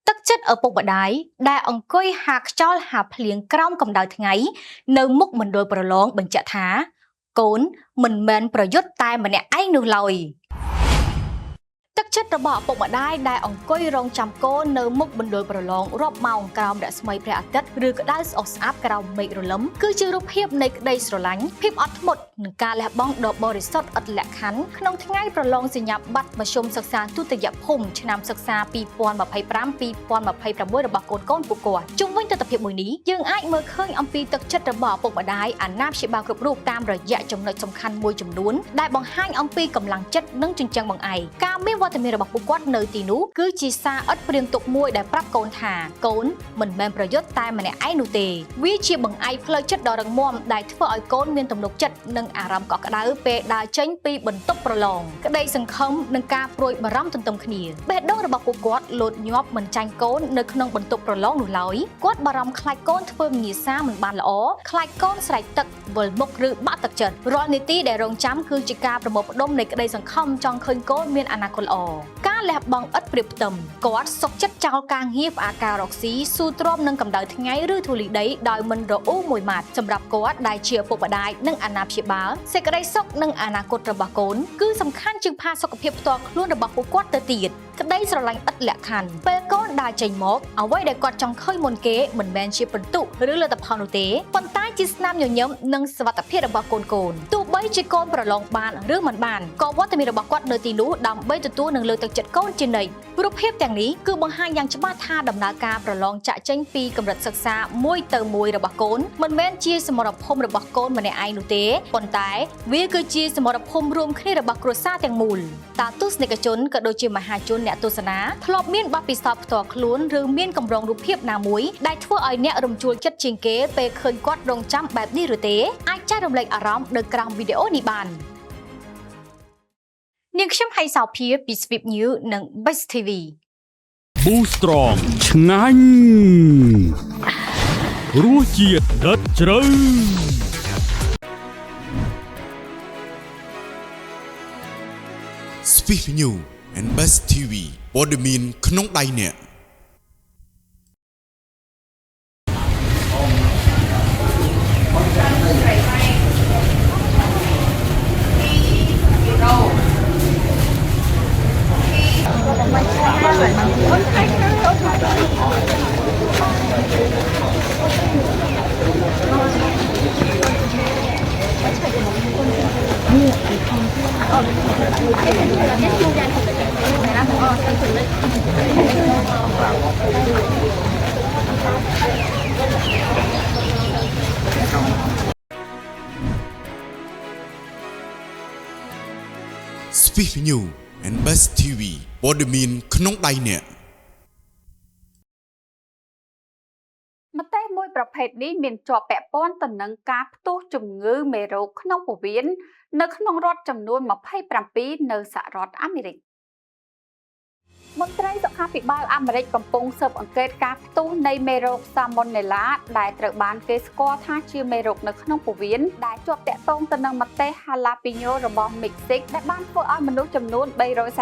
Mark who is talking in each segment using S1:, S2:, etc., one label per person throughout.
S1: ទឹកចិត្តឪពុកម្ដាយដែលអង្គុយហាខ្យល់ហាភ្លៀងក្រោមកម្ដៅថ្ងៃនៅមុខមណ្ឌលប្រឡងបញ្ជាក់ថាកូនមិនមែនប្រយុទ្ធតែម្នាក់ឯងនោះឡើយទឹកចិត្តរបស់ឪពុកម្ដាយដែលអង្គុយរងចាំកូននៅមុខមណ្ឌលប្រឡងរាប់ម៉ោងក្រោមរស្មីព្រះអាទិត្យឬក្តៅស្អុះស្អាប់ក្រោមមេឃរលឹមគឺជារូបភាពនៃក្តីស្រឡាញ់ភាពអត់ធ្មត់និងការលះបង់ដ៏បរិសុទ្ធឥតលក្ខខណ្ឌក្នុងថ្ងៃប្រឡងសញ្ញាបត្រមធ្យមសិក្សាទុតិយភូមិឆ្នាំសិក្សា2025-2026របស់កូនពួកគាត់ជុំវិញទស្សនវិជ្ជាមួយនេះយើងអាចមើលឃើញអំពីទឹកចិត្តរបស់ឪពុកម្ដាយអាណាព្យាបាលគ្រប់រូបតាមរយៈចំណុចសំខាន់មួយចំនួនដែលបង្ហាញអំពីកម្លាំងចិត្តនិងចិញ្ចឹមបង្អែកការមានវត្តមានរបស់ពួកគាត់នៅទីនោះគឺជាសារឥតព្រៀងទុកមួយដែលប្រាប់កូនថាកូនមិនមែនប្រយុទ្ធតែម្នាក់ឯងនោះទេវាជាបង្អែកផ្លូវចិត្តដ៏រឹងមាំដែលធ្វើឲ្យកូនមានទំនុកចិត្តនិងអារម្មណ៍កក់ក្ដៅពេលដើរចេញពីបន្ទប់ប្រឡងក្តីសង្ឃឹមនិងការព្រួយបារម្ភទន្ទឹមគ្នាបេះដូងរបស់ពួកគាត់លោតញាប់មិនចាញ់កូននៅក្នុងបន្ទប់ប្រឡងនោះឡើយគាត់បារម្ភខ្លាចកូនធ្វើវិញ្ញាសាមិនបានល្អខ្លាចកូនស្រែកទឹកវិលមុខឬបាក់ទឹកចិត្តរាល់នាទីដែលរងចាំគឺជាការប្រមូលផ្ដុំនៃក្តីសង្ឃឹមចង់ឃើញកូនមានអនាគតល្អការលះបង់ឥតប្រៀបផ្ទឹមគាត់សុខចិត្តចោលការងារផ្អាការរកស៊ីស៊ូទ្រាំនឹងកម្ដៅថ្ងៃឬធូលីដីដោយមិនរអ៊ូមួយម៉ាត់សម្រាប់គាត់ដែលជាឪពុកម្ដាយនិងអាណាព្យាបាលសេចក្តីសុខនិងអនាគតរបស់កូនគឺសំខាន់ជាងផាសុខភាពផ្ទាល់ខ្លួនរបស់ពួកគាត់ទៅទៀតក្តីស្រឡាញ់ឥតលក្ខខណ្ឌពេលកូនដើរចេញមកអ្វីដែលគាត់ចង់ឃើញមុនគេមិនមែនជាពិន្ទុឬលទ្ធផលនោះទេប៉ុន្តែជាស្នាមញញឹមនិងសុវត្ថិភាពរបស់កូនទោះបីជាកូនប្រឡងបានឬមិនបានក៏វត្តមានរបស់គាត់នៅទីនោះដើម្បីទទួលនិងលើកទឹកចិត្តកូនជានិច្ចរូបភាពទាំងនេះគឺបង្ហាញយ៉ាងច្បាស់ថាដំណើរការប្រឡងចាក់ចេញពីកម្រិតសិក្សាមួយទៅមួយរបស់កូនមិនមែនជាសមរភូមិរបស់កូនម្នាក់ឯងនោះទេប៉ុន្តែវាគឺជាសមរភូមិរួមគ្នារបស់គ្រួសារទាំងមូលតើទស្សនិកជនក៏ដូចជាមហាជនអ្នកទស្សនាធ្លាប់មានបទពិសោធន៍ផ្ទាល់ខ្លួនឬមានកម្រងរូបភាពណាមួយដែលធ្វើឲ្យអ្នករំជួលចិត្តជាងគេពេលឃើញគាត់រងចាំបែបនេះឬទេអាចចែករំលែកអារម្មណ៍នៅក្រោមវីដេអូនេះបាននាងខ្ញុំហៃសោភាពី Sweep News និង Best TV
S2: Boost Strong ឆ្ងាញ់រសជាតិដិតជ្រៅ
S3: Sweep News and Best TV ព័ត៌មានក្នុងដៃអ្នកSweep News and Best TV ព័ត៌មានក្នុងដៃអ្នក
S4: ម្ទេសមួយប្រភេទនេះមានជាប់ពាក់ព័ន្ធទៅនឹងការផ្ទុះជំងឺមេរោគក្នុងពោះវៀននៅក្នុងរដ្ឋចំនួន27នៅសហរដ្ឋអាមេរិកមន្ត្រីសុខាភិបាលអាមេរិកកំពុងស៊ើបអង្កេតការផ្ទុះនៃមេរោគ Salmonella ដែលត្រូវបានគេស្គាល់ថាជាមេរោគនៅក្នុងពោះវៀនដែលជាប់ទាក់ទងទៅនឹងម្ទេស Jalapeno របស់មិចស៊ិកដែលបានធ្វើឲ្យមនុស្សចំនួន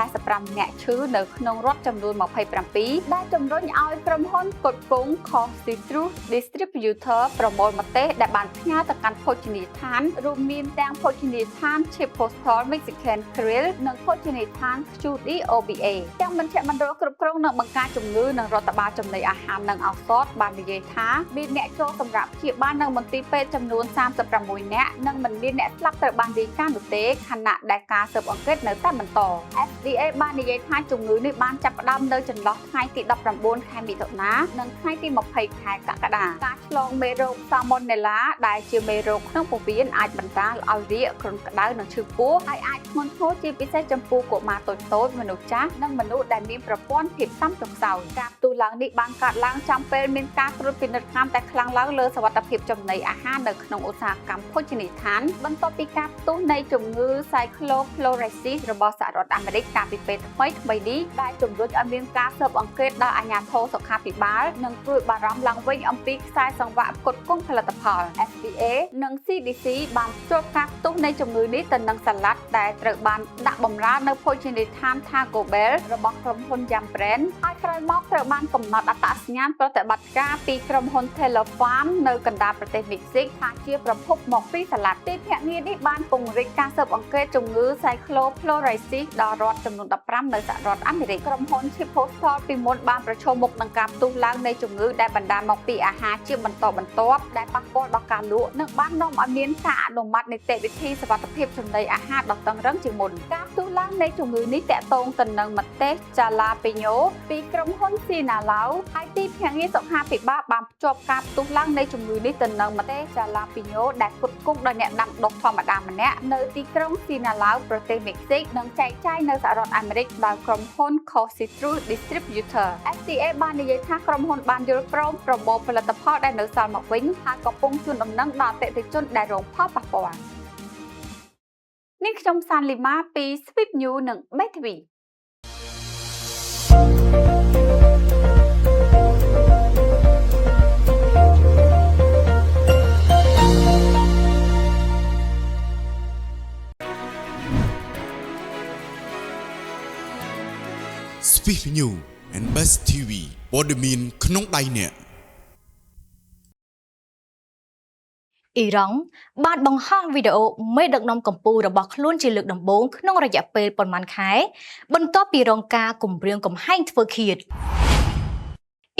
S4: 345នាក់ឈឺនៅក្នុងរដ្ឋចំនួន27ដែលជំរុញឲ្យក្រុមហ៊ុនផ្គត់ផ្គង់ Cost Citrus Distributor ប្រមូលម្ទេសដែលបានផ្ញើទៅកាន់ភោជនីយដ្ឋានរួមមានទាំងភោជនីយដ្ឋាន Chipotle Mexican Grill និងភោជនីយដ្ឋាន Judy OBA ទាំងមជ្ឈមណ្ឌលគ្រប់គ្រងនិងបង្ការជំងឺនិងរដ្ឋបាលចំណីអាហារនិងឱសថបាននិយាយថាមានអ្នកចូលសម្រាប់ព្យាបាលនៅមន្ទីរពេទ្យចំនួន36នាក់និងមិនមានអ្នកស្លាប់ត្រូវបានរាយការណ៍នោះទេខណៈដែលការស៊ើបអង្កេតនៅតែបន្ត FDA បាននិយាយថាជំងឺនេះបានចាប់ផ្ដើមនៅចន្លោះថ្ងៃទី19ខែមិថុនានិងថ្ងៃទី20ខែកក្កដាការឆ្លងមេរោគ Salmonella ដែលជាមេរោគក្នុងពោះវៀនអាចបណ្ដាលឲ្យរាគគ្រុនក្តៅនិងឈឺពោះហើយអាចធ្ងន់ធ្ងរជាពិសេសចំពោះកុមារតូចៗមនុស្សចាស់និងមនុស្សដែលមានប្រព័ន្ធភាពស៊ាំចុងខ្សោយការផ្ទុះឡើងនេះបានកើតឡើងចំពេលមានការត្រួតពិនិត្យកាន់តែខ្លាំងឡើងលើសុវត្ថិភាពចំណីអាហារនៅក្នុងឧស្សាហកម្មភោជនីយដ្ឋានបន្ទាប់ពីការផ្ទុះនៃជំងឺ Cyclofluorosis របស់សហរដ្ឋអាមេរិកកាលពីពេលថ្មីនេះដែលជំរុញឲ្យមានការស៊ើបអង្កេតដល់អាជ្ញាធរសុខាភិបាលនិងព្រួយបារម្ភឡើងវិញអំពីខ្សែសង្វាក់ផ្គត់ផ្គង់ផលិតផល FDA និង CDC បានភ្ជាប់ការផ្ទុះនៃជំងឺនេះទៅនឹងសាឡាត់ដែលត្រូវបានដាក់បម្រើនៅភោជនីយដ្ឋាន Taco Bell របស់ក្រុម ក្រុមហ៊ុន Yam Brand ហើយក្រោយមកត្រូវបានកំណត់អត្តសញ្ញាណប្រតិបត្តិការពីក្រុមហ៊ុន Taylor Farm នៅកណ្ដាលប្រទេសមិចស៊ិកថាជាប្រភពមកពីសាឡាត់ទីភ្នាក់ងារនេះបានពង្រីកការស៊ើបអង្កេតជំងឺ Cycloplorasis ដល់រដ្ឋចំនួន15នៅសហរដ្ឋអាមេរិកក្រុមហ៊ុន Chipotle ពីមុនបានប្រឈមមុខនឹងការផ្ទុះឡើងនៃជំងឺដែលបណ្ដាលមកពីអាហារជាបន្តបន្ទាប់ដែលប៉ះពាល់ដល់ការលក់និងបាននាំឲ្យមានការអនុម័តនីតិវិធីសុវត្ថិភាពចំណីអាហារដ៏តឹងរ៉ឹងជាងមុនការផ្ទុះឡើងនៃជំងឺនេះតាក់ទងទៅនឹងម្ទេស Jalapeno ពីក្រុមហ៊ុន Sinalao ហើយទីភ្នាក់ងារសុខាភិបាលបានភ្ជាប់ការផ្ទុះឡើងនៃជំងឺនេះទៅនឹងម្ទេស Jalapeno ដែលផ្គត់ផ្គង់ដោយអ្នកដាំដុះធម្មតាម្នាក់នៅទីក្រុង Sinalao ប្រទេសមិចស៊ិកនិងចែកចាយនៅសហរដ្ឋអាមេរិកដោយក្រុមហ៊ុន Citrus Distributor FDA បាននិយាយថាក្រុមហ៊ុនបានយល់ព្រមប្រមូលផលិតផលដែលនៅសល់មកវិញហើយកំពុងជូនដំណឹងដល់អតិថិជនដែលរងផលប៉ះពាល់នេះខ្ញុំសានលីម៉ាពី Sweep News និង BTV
S3: Sweep News and Best TV ព័ត៌មានក្នុងដៃអ្នក
S1: អ៊ីរ៉ង់បានបង្ហោះវីដេអូមេដឹកនាំកម្ពុជារបស់ខ្លួនជាលើកដំបូងក្នុងរយៈពេលប្រមាណខែបន្ទាប់ពីរងការគំរាមកំហែងធ្វើឃាត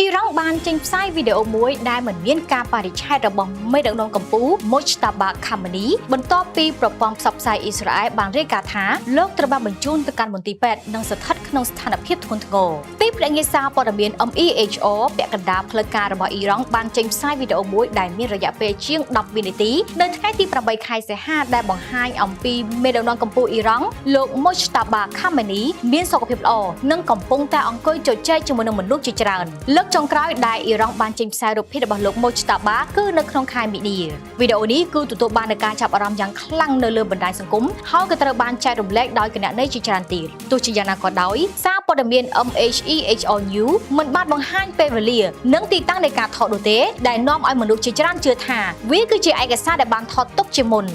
S1: អ៊ីរ៉ង់បានចេញផ្សាយវីដេអូមួយដែលមិនមានការបរិច្ឆេទរបស់មេដឹកនាំកម្ពុជា Mojtaba Khamenei បន្ទាប់ពីប្រព័ន្ធផ្សព្វផ្សាយអ៊ីស្រាអែលបានរាយការណ៍ថាលោកត្រូវបានបញ្ជូនទៅកាន់មន្ទីរពេទ្យនិងស្ថិតក្នុងស្ថានភាពធ្ងន់ធ្ងរទីភ្នាក់ងារសារព័ត៌មាន MEHO ពាក់កណ្ដាលផ្លូវការរបស់អ៊ីរ៉ង់បានចេញផ្សាយវីដេអូមួយដែលមានរយៈពេលជាង10វិនាទីនៅថ្ងៃទី8ខែសីហាដែលបង្ហាញអំពីមេដឹកនាំកម្ពុជាអ៊ីរ៉ង់លោក Mojtaba Khamenei មានសុខភាពល្អនិងកំពុងតែអង្គុយជជែកជាមួយនឹងមនុស្សជាច្រើនចុងក្រោយដែលអ៊ីរ៉ង់បានចេញផ្សាយរូបភាពរបស់លោក Mojtaba គឺនៅក្នុងខែមីនាវីដេអូនេះគឺទទួលបាននូវការចាប់អារម្មណ៍យ៉ាងខ្លាំងនៅលើបណ្ដាញសង្គមហើយក៏ត្រូវបានចែករំលែកដោយគណនីជាច្រើនទៀតទោះជាយ៉ាងណាក៏ដោយសារព័ត៌មាន MEHO News មិនបានបង្ហាញពេលវេលានិងទីតាំងនៃការថតនោះទេដែលនាំឲ្យមនុស្សជាច្រើនជឿថាវាគឺជាឯកសារដែលបានថតទុកជាមុន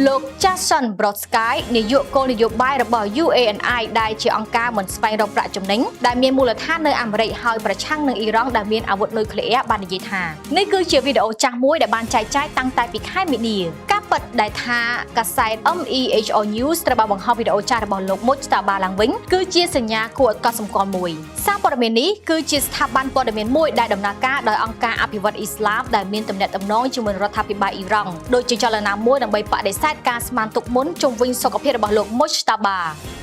S1: លោក Jason Brodsky នាយកគោលនយោបាយរបស់ UANI ដែលជាអង្គការមិនស្វែងរកប្រាក់ចំណេញដែលមានមូលដ្ឋាននៅអាមេរិកហើយប្រឆាំងនឹងអ៊ីរ៉ង់ដែលមានអាវុធនុយក្លេអ៊ែរបាននិយាយថានេះគឺជាវីដេអូចាស់មួយដែលបានចែកចាយតាំងតែពីខែមីនាការពិតដែលថាកាសែត MEHO News ត្រូវបានបង្ហោះវីដេអូចាស់របស់លោក Mojtaba ឡើងវិញគឺជាសញ្ញាគួរឲ្យកត់សម្គាល់មួយសារព័ត៌មាននេះគឺជាស្ថាប័នព័ត៌មានមួយដែលដំណើរការដោយអង្គការអភិវឌ្ឍអ៊ីស្លាមដែលមានទំនាក់ទំនងជាមួយរដ្ឋាភិបាលអ៊ីរ៉ង់ដូចជាចលនាមួយដើម្បីបដិសេធការស្មានទុកមុនជុំវិញសុខភាពរបស់លោក Mojtaba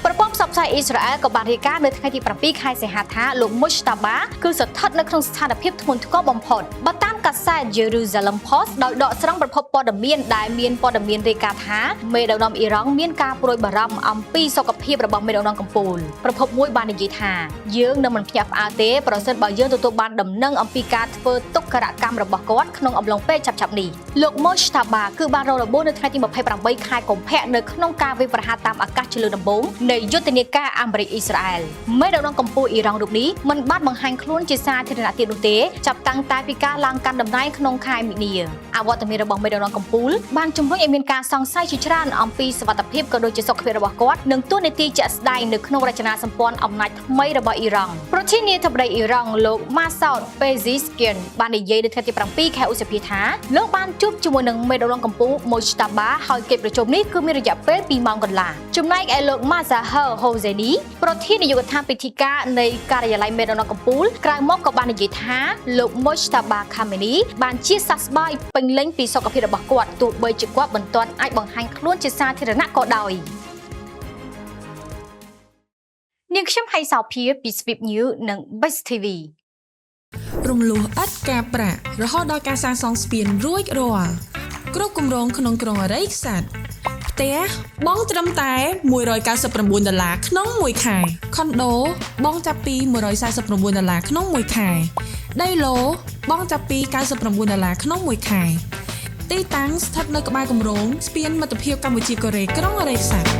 S1: ប្រព័ន្ធផ្សព្វផ្សាយអ៊ីស្រាអែលក៏បានរាយការណ៍នៅថ្ងៃទី7ខែសីហាថាលោក Mojtaba គឺស្ថិតនៅក្នុងស្ថានភាពធ្ងន់ធ្ងរបំផុតបើតាមកាសែត Jerusalem Post ដោយដកស្រង់ប្រភពព័ត៌មានដែលមានព័ត៌មានរាយការណ៍ថាមេដឹកនាំអ៊ីរ៉ង់មានការព្រួយបារម្ភអំពីសុខភាពរបស់មេដឹកនាំកម្ពុជាប្រភពមួយបាននិយាយថាយើងនឹងមិនភ្ញាក់ផ្អើលទេប្រសិនបើយើងទទួលបានដំណឹងអំពីការធ្វើទុក្ខរកម្មរបស់គាត់ក្នុងអំឡុងពេលចាប់នេះលោក Mojtaba គឺបានរងរបួសនៅថ្ងៃទី28ខែកុម្ភៈនៅក្នុងការវាយប្រហារតាមអាកាសជាលើកដំបូងនៃយុទ្ធនាការអាមេរិកអ៊ីស្រាអែលមេដឹកនាំកម្ពុជាអ៊ីរ៉ង់រូបនេះមិនបានបង្ហាញខ្លួនជាសាធារណៈទៀតនោះទេចាប់តាំងតែពីការឡើងកាន់តំណែងក្នុងខែមីនាអវត្តមានរបស់មេដឹកនាំកម្ពុជាបានជំរុញឲ្យមានការសង្ស័យជាច្រើនអំពីសុវត្ថិភាពក៏ដូចជាសុខភាពរបស់គាត់និងទូនាទីជាក់ស្ដែងនៅក្នុងរចនាសម្ព័ន្ធអំណាចថ្មីរបស់អ៊ីរ៉ង់ប្រធានាធិបតីអ៊ីរ៉ង់លោក Masoud Pezeshkian បាននិយាយនៅថ្ងៃទី7ខែឧសភាថាលោកបានជួបជាមួយនឹងមេដឹកនាំកម្ពុជា Mojtaba ហើយកិច្ចប្រជុំនេះគឺមានរយៈពេល2ម៉ោងកន្លះចំណែកឯលោក Mazahar Hosseini ប្រធាននាយកដ្ឋានពិធីការនៃការិយាល័យមេដឹកនាំកម្ពុជាក្រៅមកក៏បាននិយាយថាលោក Mojtaba Khamenei បានជាសះស្បើយពេញលេញពីសុខភាពរបស់គាត់ទោះបីជាគាត់មិនទាន់អាចបង្ហាញខ្លួនជាសាធារណៈក៏ដោយនាងខ្ញុំហៃសោភាពី Sweep News និង Best TV
S5: រំលោះឥតការប្រាក់រហូតដល់ការសាងសង់ស្ពានរួចរាល់គ្រប់គម្រោងក្នុងក្រុងអរិយខ្សាត់ផ្ទះបង់ត្រឹមតែ$199ក្នុងមួយខែខុនដូបង់ចាប់ពី$149ក្នុងមួយខែដីឡូបង់ចាប់ពី$99ក្នុងមួយខែទីតាំងស្ថិតនៅក្បែរគម្រោងស្ពានមិត្តភាពកម្ពុជាកូរ៉េក្រុងអរិយខ្សាត់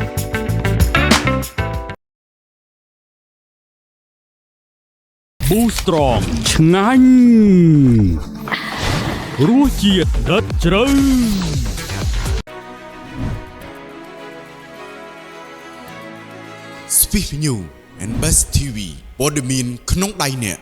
S2: Boostrong ឆ្ងាញ់រសជាតិដិតជ្រៅ
S3: Sweep News and Best TV ព័ត៌មានក្នុងដៃអ្នក